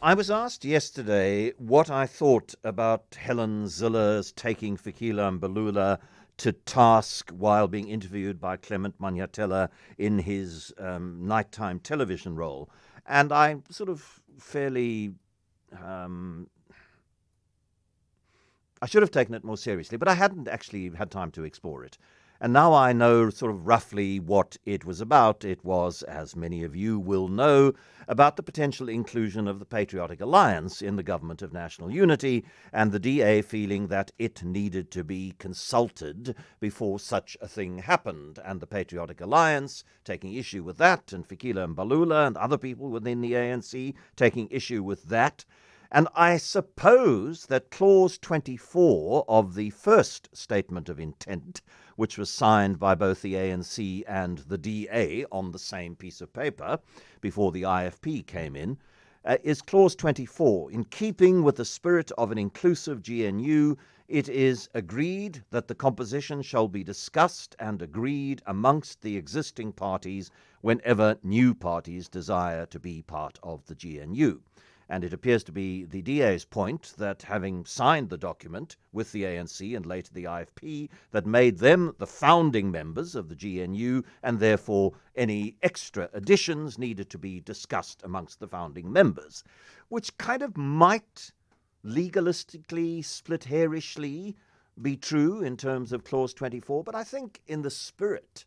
I was asked yesterday what I thought about Helen Zille's taking Fikile Mbalula to task while being interviewed by Clement Manyathela in his nighttime television role. And I sort of fairly I should have taken it more seriously, but I hadn't actually had time to explore it. And now I know sort of roughly what it was about. It was, as many of you will know, about the potential inclusion of the Patriotic Alliance in the Government of National Unity, and the DA feeling that it needed to be consulted before such a thing happened, and the Patriotic Alliance taking issue with that, and Fikile Mbalula and other people within the ANC taking issue with that. And I suppose that Clause 24 of the first Statement of Intent, which was signed by both the ANC and the DA on the same piece of paper before the IFP came in, is Clause 24. In keeping with the spirit of an inclusive GNU, it is agreed that the composition shall be discussed and agreed amongst the existing parties whenever new parties desire to be part of the GNU. And it appears to be the DA's point that, having signed the document with the ANC and later the IFP, that made them the founding members of the GNU, and therefore any extra additions needed to be discussed amongst the founding members, which kind of might legalistically, split-hairishly be true in terms of Clause 24, but I think in the spirit,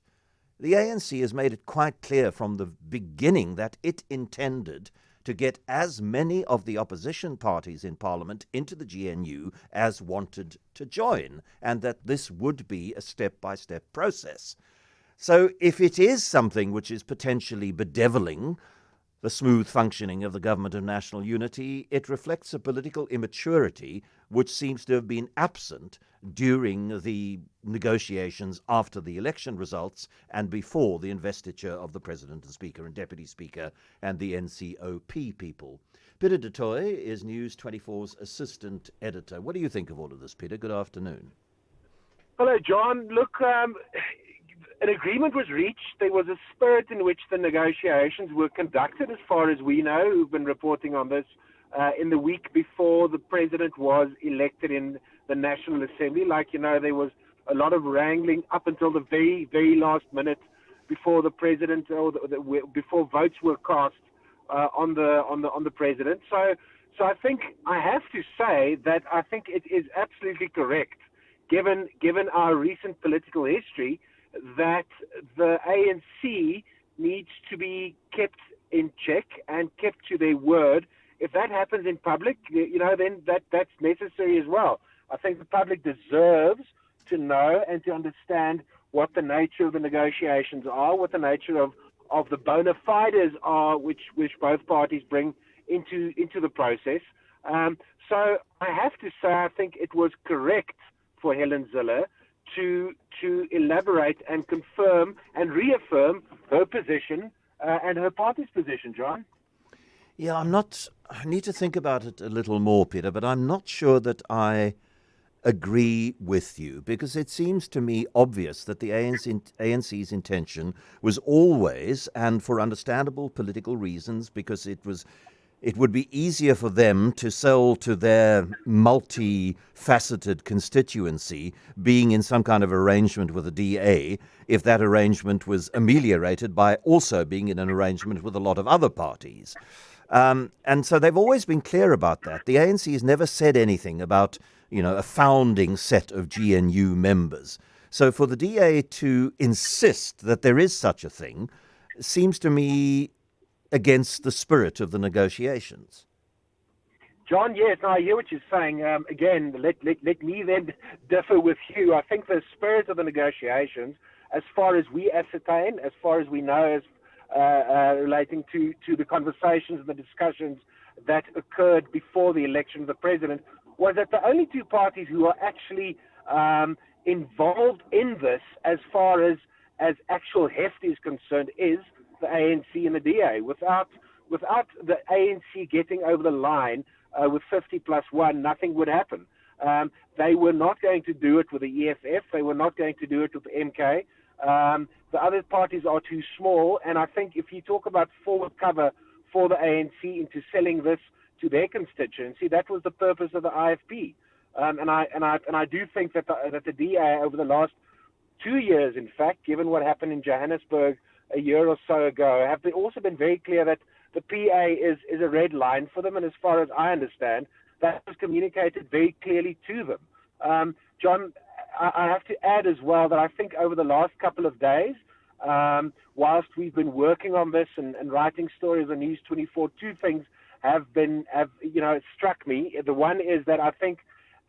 the ANC has made it quite clear from the beginning that it intended to get as many of the opposition parties in Parliament into the GNU as wanted to join, and that this would be a step-by-step process. So if it is something which is potentially bedeviling the smooth functioning of the Government of National Unity, it reflects a political immaturity which seems to have been absent during the negotiations after the election results and before the investiture of the President and Speaker and Deputy Speaker and the NCOP people. Pieter du Toit is News 24's assistant editor. What do you think of all of this, Pieter? Good afternoon. Hello, John. Look, an agreement was reached. There was a spirit in which the negotiations were conducted, as far as we know, who've been reporting on this, in the week before the president was elected in the National Assembly. Like, you know, there was a lot of wrangling up until the very, very last minute before the president, or before votes were cast on the president. So I think I have to say that I think it is absolutely correct, given our recent political history, that the ANC needs to be kept in check and kept to their word. If that happens in public, you know, then that's necessary as well. I think the public deserves to know and to understand what the nature of the negotiations are, what the nature of the bona fides are, which both parties bring into the process. So I have to say, I think it was correct for Helen Zille to elaborate and confirm and reaffirm her position and her party's position, John. Yeah, I need to think about it a little more, Pieter, but I'm not sure that I agree with you, because it seems to me obvious that the ANC's intention was always, and for understandable political reasons, because it would be easier for them to sell to their multifaceted constituency being in some kind of arrangement with the DA if that arrangement was ameliorated by also being in an arrangement with a lot of other parties. And so they've always been clear about that. The ANC has never said anything about, you know, a founding set of GNU members. So for the DA to insist that there is such a thing seems to me against the spirit of the negotiations. John, yes, I hear what you're saying. Again, let me then differ with you. I think the spirit of the negotiations, as far as we ascertain, as far as we know, as relating to the conversations and the discussions that occurred before the election of the president, was that the only two parties who are actually involved in this, as far as actual heft is concerned, is the ANC and the DA. Without the ANC getting over the line with 50+1, nothing would happen. They were not going to do it with the EFF. They were not going to do it with the MK. The other parties are too small, and I think if you talk about forward cover for the ANC into selling this to their constituency. That was the purpose of the IFP. And I do think that the DA over the last 2 years, in fact, given what happened in Johannesburg a year or so ago, have also been very clear that the PA is a red line for them. And as far as I understand, that was communicated very clearly to them. John, I have to add as well that I think over the last couple of days, whilst we've been working on this and writing stories on News 24, two things have struck me. The one is that I think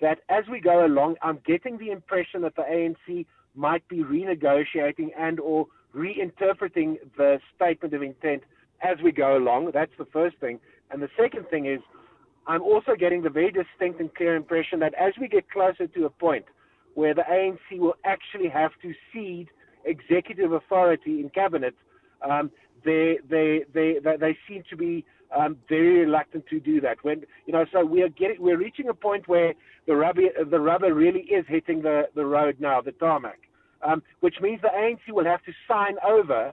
that as we go along, I'm getting the impression that the ANC might be renegotiating and or reinterpreting the statement of intent as we go along. That's the first thing. And the second thing is I'm also getting the very distinct and clear impression that as we get closer to a point where the ANC will actually have to cede executive authority in cabinet, they seem to be very reluctant to do that. So we're reaching a point where the rubber really is hitting the road now, the tarmac, which means the ANC will have to sign over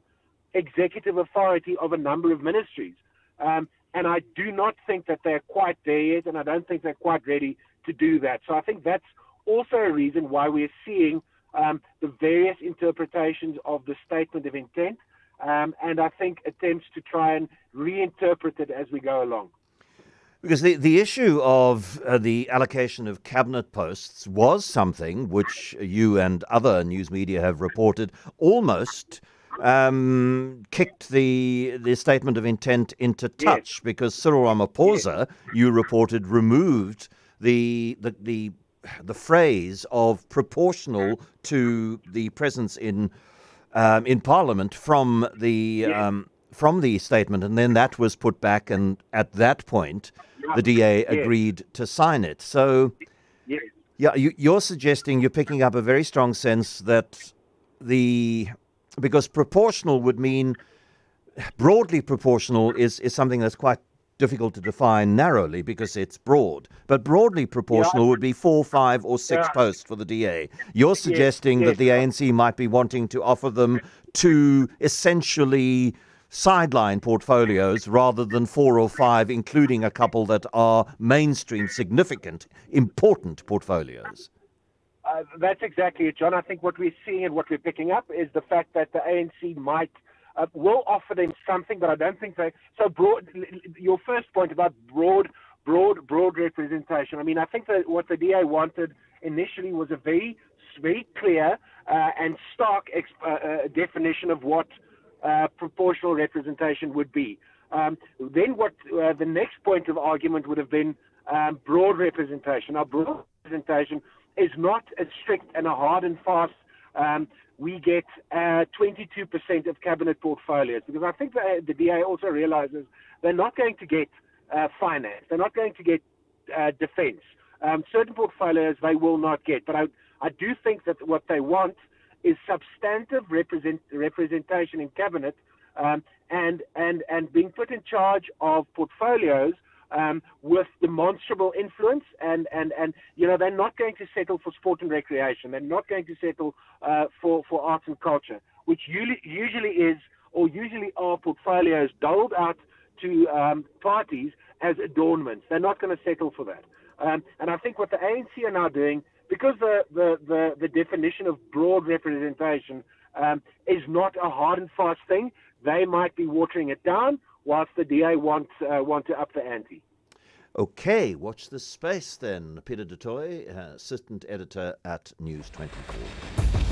executive authority of a number of ministries. And I do not think that they're quite there yet, and I don't think they're quite ready to do that. So I think that's also a reason why we're seeing the various interpretations of the statement of intent, and I think attempts to try and reinterpret it as we go along. Because the issue of the allocation of cabinet posts was something which you and other news media have reported almost kicked the statement of intent into touch, because Cyril Ramaphosa, you reported, removed the phrase of proportional to the presence in Parliament from the statement, and then that was put back, and at that point the DA agreed to sign it. So you're suggesting, you're picking up a very strong sense that because proportional would mean, broadly proportional is something that's quite difficult to define narrowly because it's broad. But broadly proportional would be 4, 5 or 6 posts for the DA. You're suggesting that the ANC might be wanting to offer them 2 essentially sideline portfolios rather than 4 or 5, including a couple that are mainstream, significant, important portfoliors. That's exactly it, John. I think what we're seeing and what we're picking up is the fact that the ANC will offer them something, but I don't think they. So broad. Your first point about broad representation. I mean, I think that what the DA wanted initially was a very clear and stark definition of what proportional representation would be. Then what the next point of argument would have been broad representation. Now, broad representation is not as strict and a hard and fast. We get 22% of cabinet portfolios, because I think the DA also realizes they're not going to get finance, they're not going to get defense. Certain portfolios they will not get, but I do think that what they want is substantive representation in cabinet, and being put in charge of portfolios with demonstrable influence, and they're not going to settle for sport and recreation. They're not going to settle for arts and culture, which usually are portfolios doled out to parties as adornments. They're not going to settle for that. And I think what the ANC are now doing, because the definition of broad representation is not a hard and fast thing, they might be watering it down, whilst the DA want to up the ante. Okay, watch this space then. Pieter du Toit, assistant editor at News 24.